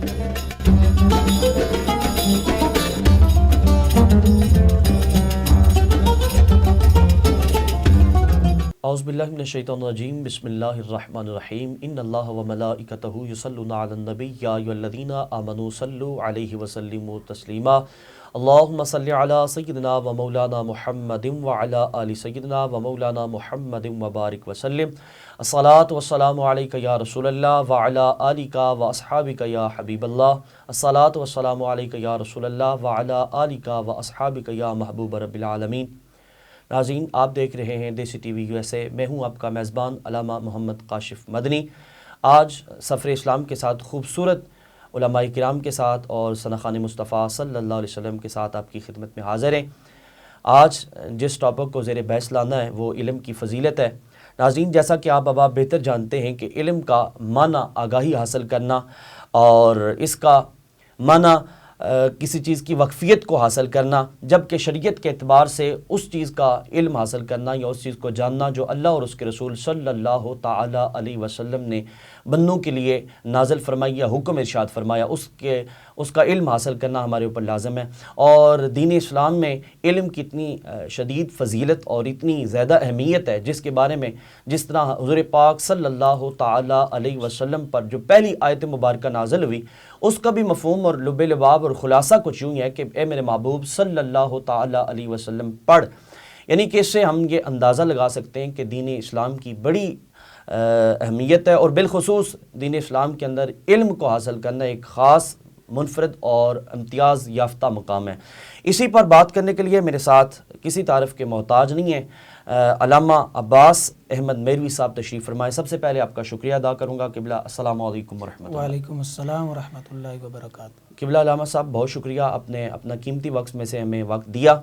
اعوذ باللہ من الشیطان الرجیم بسم اللہ الرحمن الرحیم ان اللہ و ملائکتہ یصلون علی النبی یا ایھا الذین آمنوا صلوا علیہ وسلموا تسلیما اللہم صلی علی سیدنا و مولانا محمد وعلی آل سیدنا و مولانا محمد وبارک وسلم الصلاۃ والسلام علیک یا رسول اللہ وعلی آلک و اصحابک یا حبیب اللہ الصلاۃ والسلام علیک یا رسول اللہ وعلی آلک و اصحابک یا محبوب رب العالمین۔ ناظرین، آپ دیکھ رہے ہیں دیسی ٹی وی USA، میں ہوں آپ کا میزبان علامہ محمد کاشف مدنی۔ آج سفر اسلام کے ساتھ خوبصورت علماء کرام کے ساتھ اور ثناءخوان مصطفیٰ صلی اللہ علیہ وسلم کے ساتھ آپ کی خدمت میں حاضر ہیں۔ آج جس ٹاپک کو زیر بحث لانا ہے وہ علم کی فضیلت ہے۔ ناظرین، جیسا کہ آپ اب بہتر جانتے ہیں کہ علم کا معنی آگاہی حاصل کرنا اور اس کا معنی کسی چیز کی وقفیت کو حاصل کرنا، جبکہ شریعت کے اعتبار سے اس چیز کا علم حاصل کرنا یا اس چیز کو جاننا جو اللہ اور اس کے رسول صلی اللہ تعالی علیہ وسلم نے بندوں کے لیے نازل فرمائی یا حکم ارشاد فرمایا، اس کا علم حاصل کرنا ہمارے اوپر لازم ہے۔ اور دین اسلام میں علم کی اتنی شدید فضیلت اور اتنی زیادہ اہمیت ہے جس کے بارے میں جس طرح حضور پاک صلی اللہ تعالی علیہ وسلم پر جو پہلی آیت مبارکہ نازل ہوئی اس کا بھی مفہوم اور لب لباب اور خلاصہ کچھ یوں ہے کہ اے میرے محبوب صلی اللہ تعالی علیہ وسلم پڑھ، یعنی کہ اس سے ہم یہ اندازہ لگا سکتے ہیں کہ دین اسلام کی بڑی اہمیت ہے، اور بالخصوص دین اسلام کے اندر علم کو حاصل کرنا ایک خاص منفرد اور امتیاز یافتہ مقام ہے۔ اسی پر بات کرنے کے لیے میرے ساتھ کسی تعارف کے محتاج نہیں ہیں علامہ عباس احمد میروی صاحب تشریف فرمائے۔ سب سے پہلے آپ کا شکریہ ادا کروں گا قبلہ، السلام علیکم ورحمۃ اللہ۔ وعلیکم السلام ورحمۃ اللہ وبرکاتہ۔ قبلہ علامہ صاحب، بہت شکریہ، آپ نے اپنا قیمتی وقت میں سے ہمیں وقت دیا۔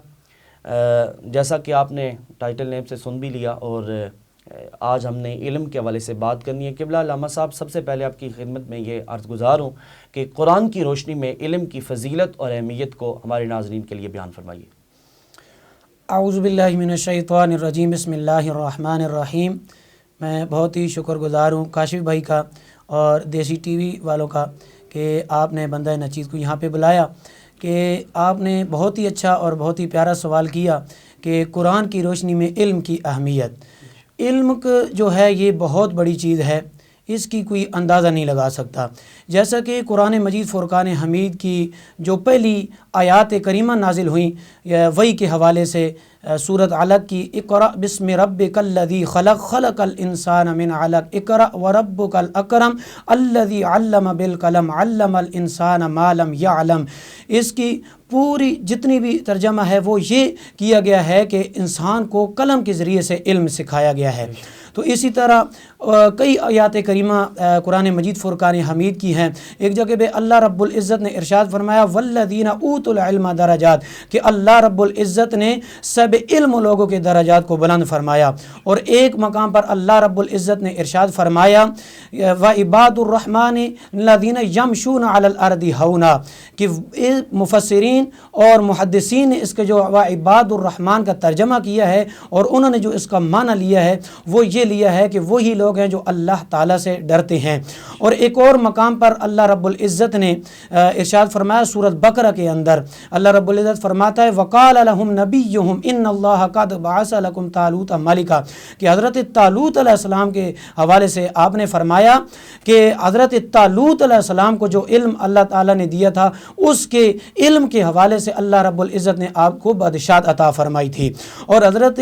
جیسا کہ آپ نے ٹائٹل نیم سے سن بھی لیا، اور آج ہم نے علم کے حوالے سے بات کرنی ہے۔ قبلہ علامہ صاحب، سب سے پہلے آپ کی خدمت میں یہ عرض گزار ہوں کہ قرآن کی روشنی میں علم کی فضیلت اور اہمیت کو ہمارے ناظرین کے لیے بیان فرمائیے۔ اعوذ باللہ من الشیطان الرجیم بسم اللہ الرحمن الرحیم۔ میں بہت ہی شکر گزار ہوں کاشف بھائی کا اور دیسی ٹی وی والوں کا کہ آپ نے بندہ نچیز کو یہاں پہ بلایا، کہ آپ نے بہت ہی اچھا اور بہت ہی پیارا سوال کیا کہ قرآن کی روشنی میں علم کی اہمیت۔ علم جو ہے یہ بہت بڑی چیز ہے، اس کی کوئی اندازہ نہیں لگا سکتا۔ جیسا کہ قرآن مجید فرقان حمید کی جو پہلی آیات کریمہ نازل ہوئیں وحی کے حوالے سے، سورۃ علق کی اقرأ بسم ربک الذی خلق خلق الانسان من علق اقرأ وربک الاکرم الذی علم بالقلم علم الانسان ما لم یعلم، اس کی پوری جتنی بھی ترجمہ ہے وہ یہ کیا گیا ہے کہ انسان کو قلم کے ذریعے سے علم سکھایا گیا ہے۔ تو اسی طرح کئی آیات کریمہ قرآن مجید فرقان حمید کی ہیں۔ ایک جگہ پہ اللہ رب العزت نے ارشاد فرمایا والذین اوتوا العلم درجات، کہ اللہ رب العزت نے سب علم لوگوں کے درجات کو بلند فرمایا۔ اور ایک مقام پر اللہ رب العزت نے ارشاد فرمایا وعباد الرحمن الذین یمشون علی الارض ہونا، کہ مفسرین اور محدثین نے اس کے جو وعباد الرحمن کا ترجمہ کیا ہے اور انہوں نے جو اس کا معنی لیا ہے وہ یہ لیا ہے کہ وہی لوگ ہیں جو اللہ تعالیٰ سے ڈرتے ہیں۔ اور ایک اور مقام پر اللہ رب العزت نے ارشاد فرمایا سورۃ بقرہ کے اندر، اللہ رب العزت فرماتا ہے وقال لهم نبیہم ان اللہ قد بعث لکم طالوت ملکا، کہ حضرت طالوت علیہ السلام کے حوالے سے آپ نے فرمایا کہ حضرت طالوت علیہ السلام کو جو علم اللہ تعالیٰ نے دیا تھا اس کے علم کے حوالے سے اللہ رب العزت نے آپ کو بادشاہت عطا فرمائی تھی۔ اور حضرت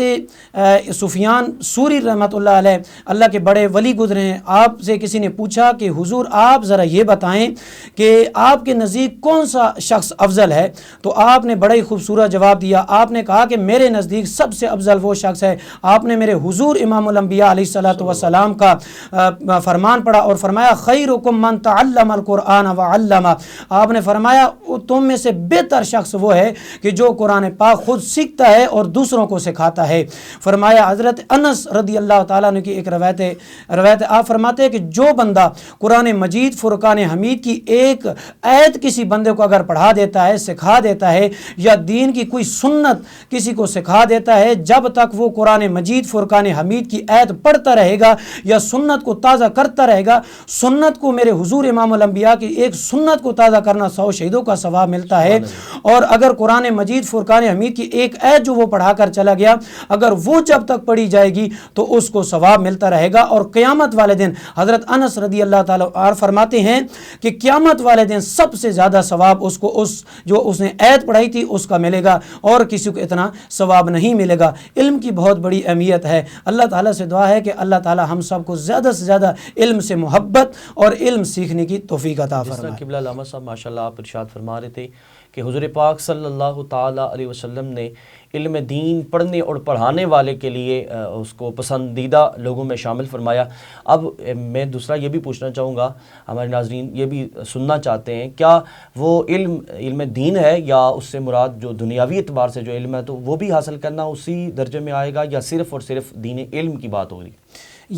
سفیان ثوری رحمۃ اللہ علیہ اللہ کے بڑے ولی گزرے ہیں، آپ سے کسی نے پوچھا کہ حضور آپ ذرا یہ بتائیں کہ آپ کے نزدیک کون سا شخص افضل ہے، تو آپ نے بڑا ہی خوبصورت جواب دیا۔ آپ نے کہا کہ میرے نزدیک سب سے افضل وہ شخص ہے، آپ نے میرے حضور امام الانبیاء علیہ الصلوۃ والسلام کا فرمان پڑھا اور فرمایا خیرکم من تعلم القرآن وعلمہ، آپ نے فرمایا تم میں سے بہتر شخص وہ ہے کہ جو قرآن پاک خود سیکھتا ہے اور دوسروں کو سکھاتا ہے۔ فرمایا حضرت انس رضی اللہ تعالیٰ عنہ کی ایک روایت آپ فرماتے ہیں کہ جو بندہ قرآن مجید فرقان حمید کی ایک آیت کسی بندے کو اگر پڑھا دیتا ہے، سکھا دیتا ہے، یا دین کی کوئی سنت کسی کو سکھا دیتا ہے، جب تک وہ قرآن مجید فرقان حمید کی آیت پڑھتا رہے گا یا سنت کو تازہ کرتا رہے گا، سنت کو میرے حضور امام الانبیاء کی ایک سنت کو تازہ کرنا 100 شہیدوں کا ثواب ملتا ہے۔ اور اگر قرآن مجید فرقان حمید کی ایک آیت جو وہ پڑھا کر چلا گیا، اگر وہ جب تک پڑھی جائے گی تو اس کو ثواب ملتا رہے گا، اور قیامت والے دن حضرت انس رضی اللہ تعالیٰ عنہ فرماتے ہیں کہ قیامت والے دن سب سے زیادہ ثواب اس کو جو اس نے آیت پڑھائی تھی اس کا ملے گا، اور کسی کو اتنا ثواب نہیں ملے گا۔ علم کی بہت بڑی اہمیت ہے۔ اللہ تعالیٰ سے دعا ہے کہ اللہ تعالیٰ ہم سب کو زیادہ سے زیادہ علم سے محبت اور علم سیکھنے کی توفیق عطا جس طرح فرمائے۔ قبلہ علامہ صاحب ماشاءاللہ آپ ارشاد فرما رہے تھے کہ حضور پاک صلی اللہ تعالیٰ علیہ وسلم نے علم دین پڑھنے اور پڑھانے والے کے لیے اس کو پسندیدہ لوگوں میں شامل فرمایا۔ اب میں دوسرا یہ بھی پوچھنا چاہوں گا، ہمارے ناظرین یہ بھی سننا چاہتے ہیں، کیا وہ علم دین ہے یا اس سے مراد جو دنیاوی اعتبار سے جو علم ہے تو وہ بھی حاصل کرنا اسی درجے میں آئے گا، یا صرف اور صرف دین علم کی بات ہو رہی؟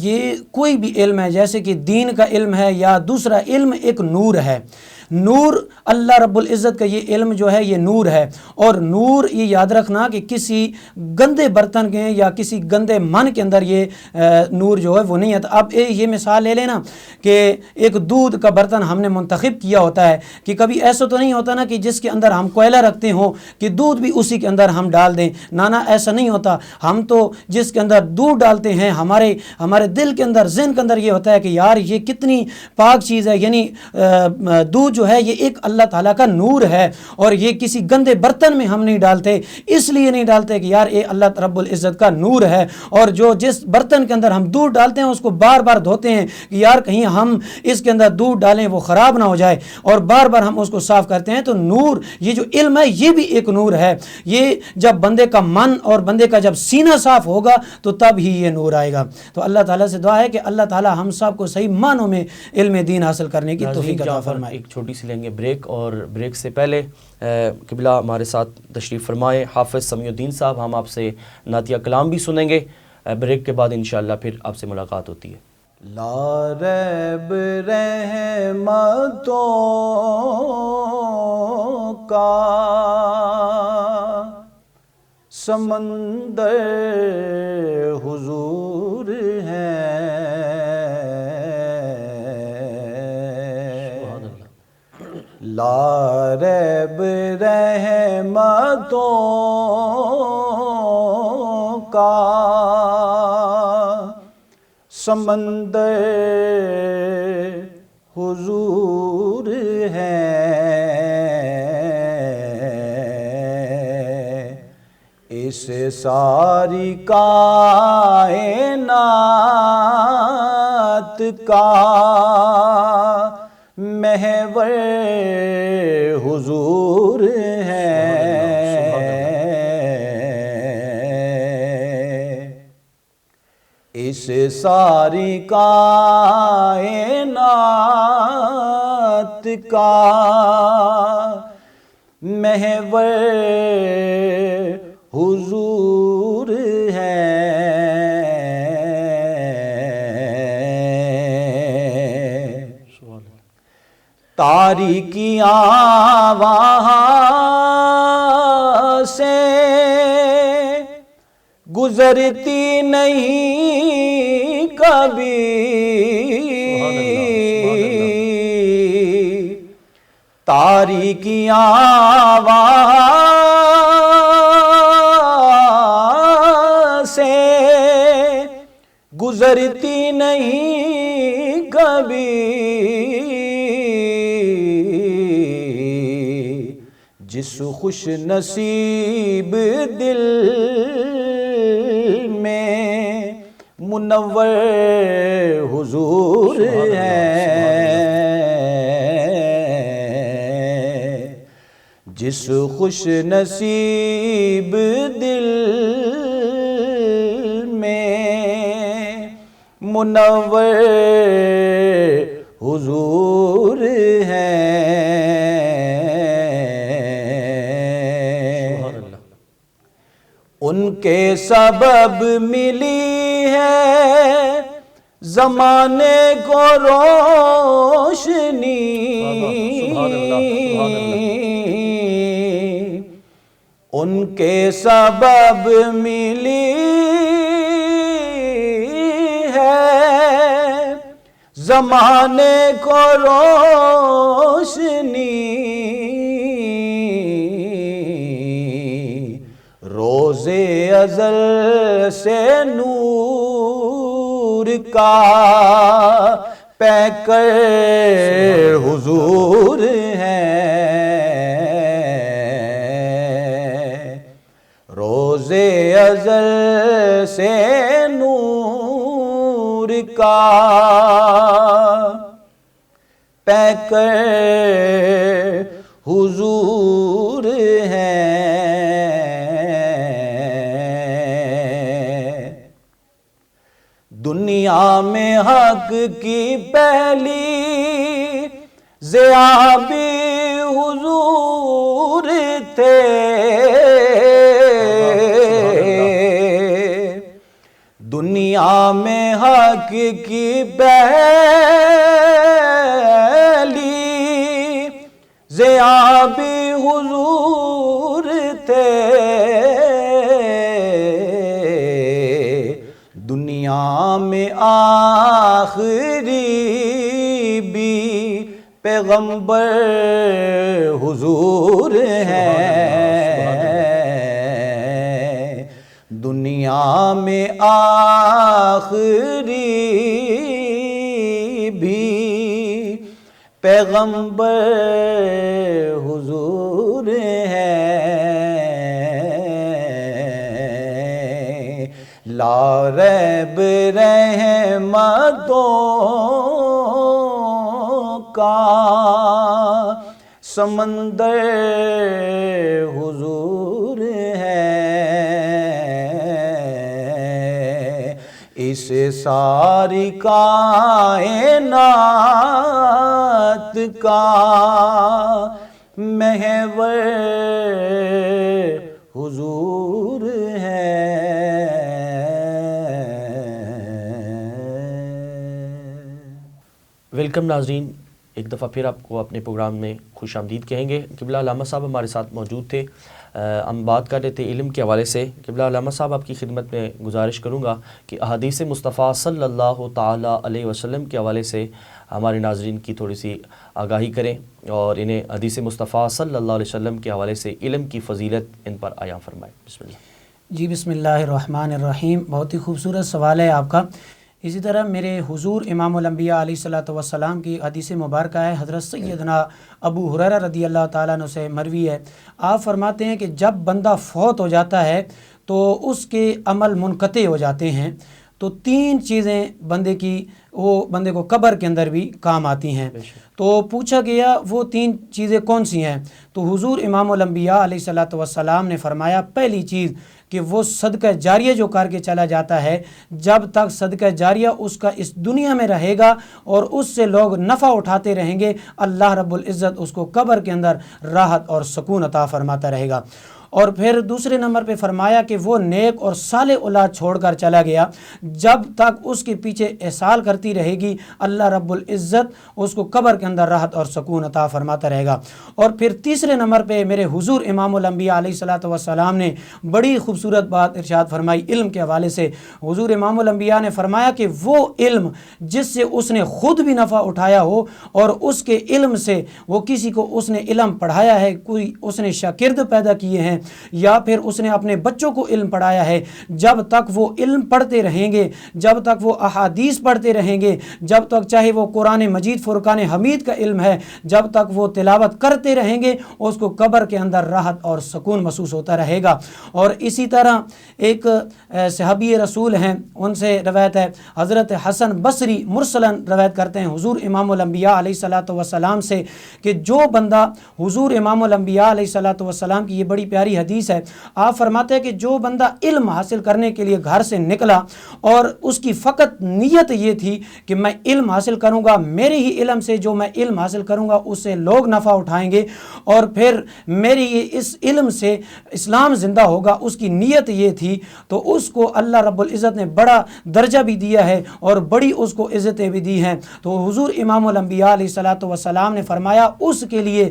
یہ کوئی بھی علم ہے، جیسے کہ دین کا علم ہے یا دوسرا علم، ایک نور ہے۔ نور اللہ رب العزت کا یہ علم جو ہے یہ نور ہے، اور نور یہ یاد رکھنا کہ کسی گندے برتن کے یا کسی گندے من کے اندر یہ نور جو ہے وہ نہیں ہے۔ اب یہ مثال لے لینا کہ ایک دودھ کا برتن ہم نے منتخب کیا ہوتا ہے، کہ کبھی ایسا تو نہیں ہوتا نا کہ جس کے اندر ہم کوئلہ رکھتے ہوں کہ دودھ بھی اسی کے اندر ہم ڈال دیں، نانا ایسا نہیں ہوتا۔ ہم تو جس کے اندر دودھ ڈالتے ہیں ہمارے دل کے اندر، ذہن کے اندر یہ ہوتا ہے کہ یار یہ کتنی پاک چیز ہے، یعنی دودھ جو ہے یہ ایک اللہ تعالیٰ کا نور ہے، اور یہ کسی گندے برتن میں ہم نہیں ڈالتے، اس لیے نہیں ڈالتے کہ یار یہ اللہ رب العزت کا نور ہے، اور جس برتن کے اندر ہم دودھ ڈالتے ہیں اس کو بار بار دھوتے ہیں کہ یار کہیں ہم اس کے اندر دودھ ڈالیں وہ خراب نہ ہو جائے، اور بار بار ہم اس کو صاف کرتے ہیں۔ تو نور، یہ جو علم ہے یہ بھی ایک نور ہے۔ یہ جب بندے کا من اور بندے کا جب سینہ صاف ہوگا تو تب ہی یہ نور آئے گا۔ تو اللہ تعالیٰ سے دعا ہے کہ اللہ تعالیٰ ہم سب کو صحیح معنوں میں علم دین حاصل کرنے کی توفیق عطا فرمائے۔ ایک چھوٹی سی لیں گے بریک، اور بریک سے پہلے قبلہ ہمارے ساتھ تشریف فرمائے حافظ سمیع الدین صاحب، ہم آپ سے نعتیہ کلام بھی سنیں گے۔ بریک کے بعد انشاءاللہ پھر آپ سے ملاقات ہوتی ہے۔ لا ریب رحمتوں کا سمندر حضور ہے، لا ریب رحمتوں کا سمندر حضور ہے، اس ساری کائنات کا محور حضور ہے، اس ساری کائنات کا محور حضور ہے، تاریکیاں وہاں سے گزرتی نہیں کبھی، تاریکیاں وہاں سے گزرتی نہیں کبھی، جس خوش نصیب دل میں منور حضور ہے، جس خوش نصیب دل میں منور حضور ہے، ان کے سبب ملی ہے زمانے کو روشنی سبحان اللہ سبحان اللہ ان کے سبب ملی ہے، زمانے کو روشنی روز ازل سے نور کا پیکر حضور ہے، روز ازل سے نور کا پیکر حضور ہے۔ دنیا میں حق کی پہلی ضیاء بھی حضور تھے، دنیا میں حق کی پہلی ضیاء بھی حضور تھے، دنیا میں آخری بھی پیغمبر حضور ہیں، دنیا میں آخری بھی پیغمبر حضور ہیں، لا ریب رحمتوں کا سمندر حضور ہے، اس ساری کائنات کا محور حضور ہے۔ ویلکم ناظرین، ایک دفعہ پھر آپ کو اپنے پروگرام میں خوش آمدید کہیں گے۔ قبلہ علامہ صاحب ہمارے ساتھ موجود تھے، ہم بات کر رہے تھے علم کے حوالے سے۔ قبلہ علامہ صاحب، آپ کی خدمت میں گزارش کروں گا کہ احادیث مصطفیٰ صلی اللہ تعالیٰ علیہ وسلم کے حوالے سے ہمارے ناظرین کی تھوڑی سی آگاہی کریں اور انہیں حدیث مصطفیٰ صلی اللہ علیہ وسلم کے حوالے سے علم کی فضیلت ان پر عیاں فرمائیں۔ بسم اللہ۔ جی بسم اللہ الرحمن الرحیم، بہت ہی خوبصورت سوال ہے آپ کا۔ اسی طرح میرے حضور امام الانبیاء علیہ الصلوۃ والسلام کی حدیث مبارکہ ہے، حضرت سیدنا ابو ہریرہ رضی اللہ تعالیٰ عنہ سے مروی ہے۔ آپ فرماتے ہیں کہ جب بندہ فوت ہو جاتا ہے تو اس کے عمل منقطع ہو جاتے ہیں، تو 3 چیزیں بندے کو قبر کے اندر بھی کام آتی ہیں۔ تو پوچھا گیا وہ 3 چیزیں کون سی ہیں؟ تو حضور امام الانبیاء علیہ الصلوۃ والسلام نے فرمایا پہلی چیز کہ وہ صدقہ جاریہ جو کر کے چلا جاتا ہے، جب تک صدقہ جاریہ اس کا اس دنیا میں رہے گا اور اس سے لوگ نفع اٹھاتے رہیں گے، اللہ رب العزت اس کو قبر کے اندر راحت اور سکون عطا فرماتا رہے گا۔ اور پھر دوسرے نمبر پہ فرمایا کہ وہ نیک اور صالح اولاد چھوڑ کر چلا گیا، جب تک اس کے پیچھے احسان کرتی رہے گی اللہ رب العزت اس کو قبر کے اندر راحت اور سکون عطا فرماتا رہے گا۔ اور پھر تیسرے نمبر پہ میرے حضور امام الانبیاء علیہ الصلوۃ والسلام نے بڑی خوبصورت بات ارشاد فرمائی علم کے حوالے سے۔ حضور امام الانبیاء نے فرمایا کہ وہ علم جس سے اس نے خود بھی نفع اٹھایا ہو اور اس کے علم سے وہ کسی کو اس نے علم پڑھایا ہے، کوئی اس نے شاگرد پیدا کیے ہیں یا پھر اس نے اپنے بچوں کو علم پڑھایا ہے، جب تک وہ علم پڑھتے رہیں گے، جب تک وہ احادیث پڑھتے رہیں گے، جب تک چاہے وہ قرآن مجید فرقان حمید کا علم ہے، جب تک وہ تلاوت کرتے رہیں گے اس کو قبر کے اندر راحت اور سکون محسوس ہوتا رہے گا۔ اور اسی طرح ایک صحابی رسول ہیں، ان سے روایت ہے، حضرت حسن بصری مرسلاً روایت کرتے ہیں حضور امام الانبیاء علیہ الصلوۃ والسلام سے کہ جو بندہ حضور امام الانبیاء علیہ الصلوۃ والسلام کی یہ بڑی پیاری پیاری حدیث ہے. آپ فرماتے ہیں کہ جو بندہ علم حاصل کرنے کے لیے گھر سے نکلا اور اس کی فقط نیت یہ تھی کہ میں علم حاصل کروں گا, میرے ہی علم سے جو میں علم حاصل کروں گا اس سے لوگ نفع اٹھائیں گے اور پھر میری اس علم سے اسلام زندہ ہوگا, اس کی نیت یہ تھی, تو اس کو اللہ رب العزت نے بڑا درجہ بھی دیا ہے اور بڑی اس کو عزتیں بھی دی ہیں. تو حضور امام الانبیاء علیہ الصلوۃ والسلام نے فرمایا اس کے لیے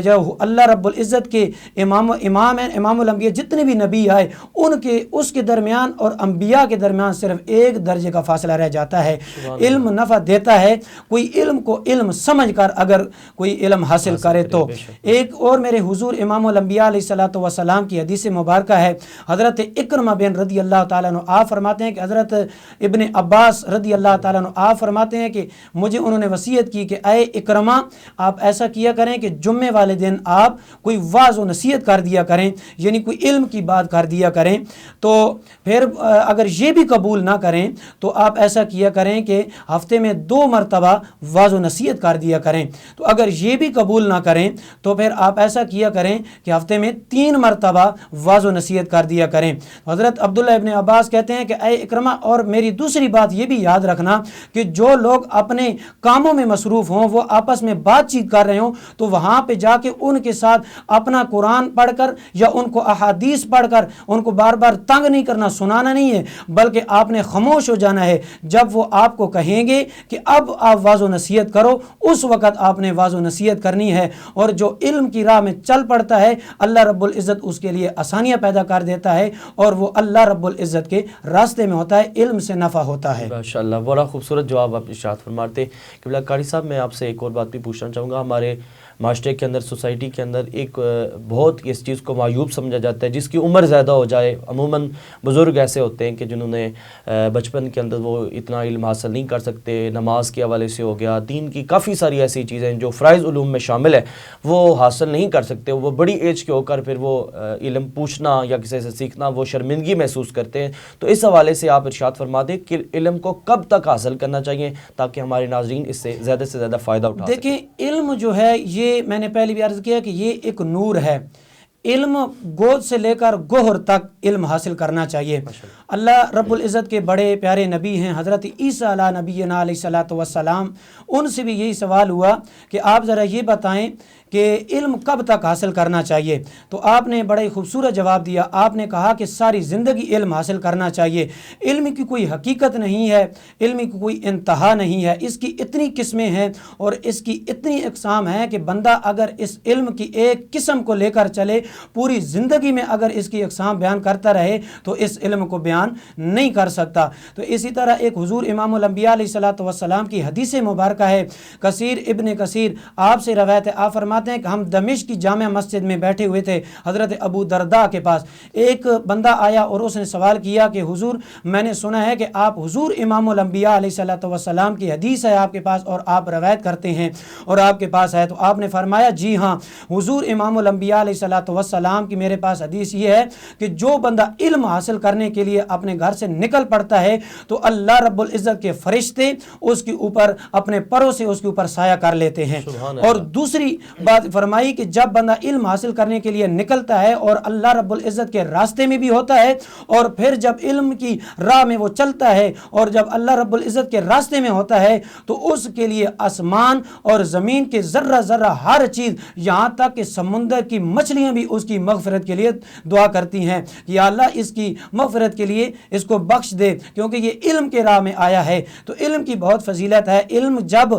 جو اللہ رب العزت کے امام ہیں, امام الانبیاء جتنے بھی نبی آئے ان کے اس کے درمیان اور انبیاء کے درمیان صرف ایک درجے کا فاصلہ رہ جاتا ہے. علم نفع دیتا ہے, کوئی علم کو علم سمجھ کر اگر کوئی علم حاصل کرے تو. ایک اور میرے حضور امام الانبیاء علیہ الصلوۃ والسلام کی حدیث مبارکہ ہے, حضرت اکرمہ بن رضی اللہ تعالیٰ عنہ آپ فرماتے ہیں کہ حضرت ابن عباس رضی اللہ تعالیٰ عنہ آپ فرماتے ہیں کہ مجھے انہوں نے وصیت کی کہ اے اکرمہ آپ ایسا کیا کریں کہ جمعے والے دن آپ کوئی واعظ و نصیحت کر دیا کریں, یعنی کوئی علم کی بات کر دیا کریں. تو پھر اگر یہ بھی قبول نہ کریں تو آپ ایسا کیا کریں کہ ہفتے میں 2 مرتبہ واعظ و نصیحت کر دیا کریں. تو اگر یہ بھی قبول نہ کریں تو پھر آپ ایسا کیا کریں کہ ہفتے میں 3 مرتبہ واعظ و نصیحت کر دیا کریں. حضرت عبداللہ ابن عباس کہتے ہیں کہ اے اکرمہ, اور میری دوسری بات یہ بھی یاد رکھنا کہ جو لوگ اپنے کاموں میں مصروف ہوں, وہ آپس میں بات چیت کر رہے ہوں, تو وہاں پہ جا کے ان کے ساتھ اپنا قرآن پڑھ کر یا ان کو احادیث پڑھ کر ان کو بار بار تنگ نہیں کرنا, سنانا نہیں ہے, بلکہ آپ نے خاموش ہو جانا ہے. جب وہ آپ کو کہیں گے کہ اب آپ واعظ و نصیحت کرو, اس وقت آپ نے واعظ و نصیحت کرنی ہے. اور جو علم کی راہ میں چل پڑتا ہے اللہ رب العزت اس کے لیے آسانیاں پیدا کر دیتا ہے اور وہ اللہ رب العزت کے راستے میں ہوتا ہے, علم سے نفع ہوتا ہے. ماشاءاللہ, بڑا خوبصورت جواب آپ ارشاد فرماتے. قبلہ قاری صاحب, میں آپ سے ایک اور بات بھی پوچھنا چاہوں گا. ہمارے معاشرے کے اندر, سوسائٹی کے اندر ایک بہت اس چیز کو معیوب سمجھا جاتا ہے, جس کی عمر زیادہ ہو جائے. عموماً بزرگ ایسے ہوتے ہیں کہ جنہوں نے بچپن کے اندر وہ اتنا علم حاصل نہیں کر سکتے, نماز کے حوالے سے ہو گیا, دین کی کافی ساری ایسی چیزیں جو فرائض علوم میں شامل ہے وہ حاصل نہیں کر سکتے. وہ بڑی ایج کے ہو کر پھر وہ علم پوچھنا یا کسی سے سیکھنا وہ شرمندگی محسوس کرتے ہیں. تو اس حوالے سے آپ ارشاد فرما دیں کہ علم کو کب تک حاصل کرنا چاہیے تاکہ ہمارے ناظرین اس سے زیادہ فائدہ اٹھا سکیں؟ دیکھیں, علم جو ہے یہ میں نے پہلے بھی عرض کیا کہ یہ ایک نور ہے. علم گود سے لے کر گوہر تک علم حاصل کرنا چاہیے. اللہ رب العزت کے بڑے پیارے نبی ہیں حضرت عیسیٰ علیہ نبینا علیہ الصلوۃ والسلام, ان سے بھی یہی سوال ہوا کہ آپ ذرا یہ بتائیں کہ علم کب تک حاصل کرنا چاہیے. تو آپ نے بڑا ہی خوبصورت جواب دیا. آپ نے کہا کہ ساری زندگی علم حاصل کرنا چاہیے. علم کی کوئی حقیقت نہیں ہے, علم کی کوئی انتہا نہیں ہے, اس کی اتنی قسمیں ہیں اور اس کی اتنی اقسام ہیں کہ بندہ اگر اس علم کی ایک قسم کو لے کر چلے, پوری زندگی میں اگر اس کی اقسام بیان کرتا رہے تو اس علم کو بیان نہیں کر سکتا. تو اسی طرح ایک حضور امام الانبیاء علیہ الصلوۃ والسلام کی حدیث مبارکہ ہے, کثیر ابن کثیر آپ سے روایت ہے, آپ فرماتے ہیں کہ ہم دمشق کی جامع مسجد میں بیٹھے ہوئے تھے, حضرت ابو درداء کے پاس ایک بندہ آیا اور اس نے سوال کیا کہ حضور میں نے سنا ہے کہ آپ حضور امام الانبیاء علیہ الصلوۃ والسلام کی حدیث ہے آپ کے پاس اور آپ روایت کرتے ہیں اور آپ کے پاس ہے. تو آپ نے فرمایا جی ہاں, حضور امام الانبیاء علیہ الصلوۃ والسلام کی میرے پاس حدیث یہ ہے کہ جو بندہ علم حاصل کرنے کے لیے اپنے گھر سے نکل پڑتا ہے تو اللہ رب العزت کے فرشتے اس کے اوپر اپنے پروں سے اس کے اوپر سایہ کر لیتے ہیں. اور دوسری بات فرمائی کہ جب بندہ علم حاصل کرنے کے لیے نکلتا ہے اور اللہ رب العزت کے راستے میں بھی ہوتا ہے اور پھر جب علم کی راہ میں وہ چلتا ہے اور جب اللہ رب العزت کے راستے میں ہوتا ہے تو اس کے لیے آسمان اور زمین کے ذرہ ذرہ ہر چیز, یہاں تک کہ سمندر کی مچھلیاں بھی اس کی مغفرت کے لیے دعا کرتی ہیں کہ یا اللہ اس کی مغفرت کے لیے اس کو بخش دے, کیونکہ یہ علم کے راہ میں آیا ہے. تو علم کی بہت فضیلت ہے. علم جب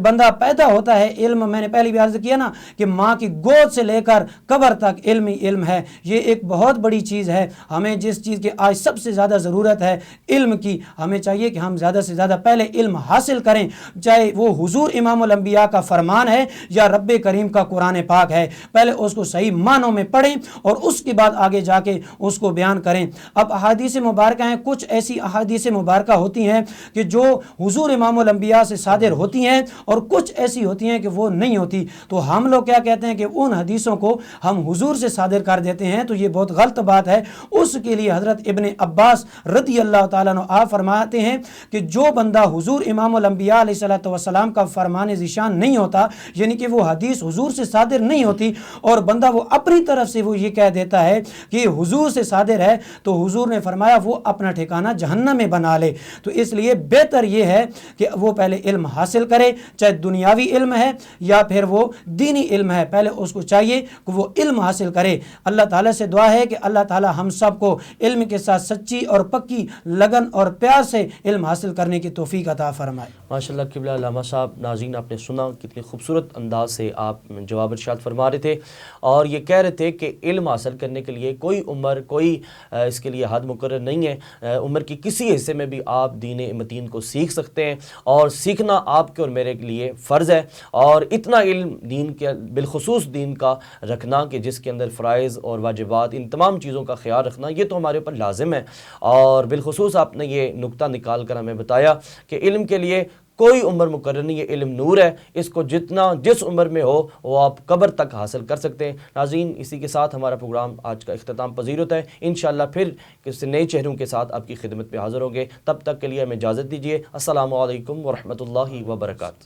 بندہ پیدا ہوتا ہے, علم میں نے پہلی بھی عرض کیا نا کہ ماں کی گود سے لے کر قبر تک علم ہی علم ہے. یہ ایک بہت بڑی چیز ہے. ہمیں جس چیز کی آج سب سے زیادہ ضرورت ہے علم کی, ہمیں چاہیے کہ ہم زیادہ سے زیادہ پہلے علم حاصل کریں, چاہے وہ حضور امام الانبیاء کا فرمان ہے یا رب کریم کا قرآن پاک ہے. پہلے اس کو صحیح معنوں میں پڑھیں اور اس کے بعد آگے جا کے اس کو بیان کریں. اب احادیث مبارکہ ہیں, کچھ ایسی احادیث مبارکہ ہوتی ہیں کہ جو حضور امام الانبیاء سے صادر ہوتی ہیں اور کچھ ایسی ہوتی ہیں کہ وہ نہیں ہوتی. تو ہم ہم لوگ کیا کہتے ہیں کہ ان حدیثوں کو ہم حضور سے صادر کر دیتے ہیں، تو یہ بہت غلط بات ہے۔ اس کے لیے حضرت ابن عباس رضی اللہ تعالیٰ عنہ آپ فرماتے ہیں کہ جو بندہ حضور امام الانبیاء علیہ الصلوۃ والسلام کا فرمان ذیشان نہیں ہوتا، یعنی کہ وہ حدیث حضور سے صادر نہیں ہوتی، اور بندہ وہ اپنی طرف سے وہ یہ کہہ دیتا ہے کہ یہ حضور سے صادر ہے، تو حضور نے فرمایا وہ اپنا ٹھکانہ جہنم میں بنا لے۔ تو اس لیے بہتر یہ ہے کہ وہ پہلے علم حاصل کرے، چاہے دنیاوی علم ہے یا پھر وہ دینی علم ہے، پہلے اس کو چاہیے کہ وہ علم حاصل کرے۔ اللہ تعالیٰ سے دعا ہے کہ اللہ تعالیٰ ہم سب کو علم کے ساتھ سچی اور پکی لگن اور پیار سے علم حاصل کرنے کی توفیق عطا فرمائے۔ ماشاءاللہ قبلہ علامہ صاحب، ناظرین آپ نے سنا کتنی خوبصورت انداز سے آپ جواب ارشاد فرما رہے تھے، اور یہ کہہ رہے تھے کہ علم حاصل کرنے کے لیے کوئی عمر، کوئی اس کے لیے حد مقرر نہیں ہے۔ عمر کی کسی حصے میں بھی آپ دین متین کو سیکھ سکتے ہیں، اور سیکھنا آپ کے اور میرے لیے فرض ہے۔ اور اتنا علم دین کے، بالخصوص دین کا رکھنا کہ جس کے اندر فرائض اور واجبات، ان تمام چیزوں کا خیال رکھنا، یہ تو ہمارے اوپر لازم ہے۔ اور بالخصوص آپ نے یہ نقطہ نکال کر ہمیں بتایا کہ علم کے لیے کوئی عمر مقرر نہیں، یہ علم نور ہے، اس کو جتنا جس عمر میں ہو وہ آپ قبر تک حاصل کر سکتے ہیں۔ ناظرین، اسی کے ساتھ ہمارا پروگرام آج کا اختتام پذیر ہوتا ہے۔ انشاءاللہ پھر کسی نئے چہروں کے ساتھ آپ کی خدمت پہ حاضر ہوں گے، تب تک کے لیے ہمیں اجازت دیجیے۔ السلام علیکم ورحمۃ اللہ وبرکاتہ۔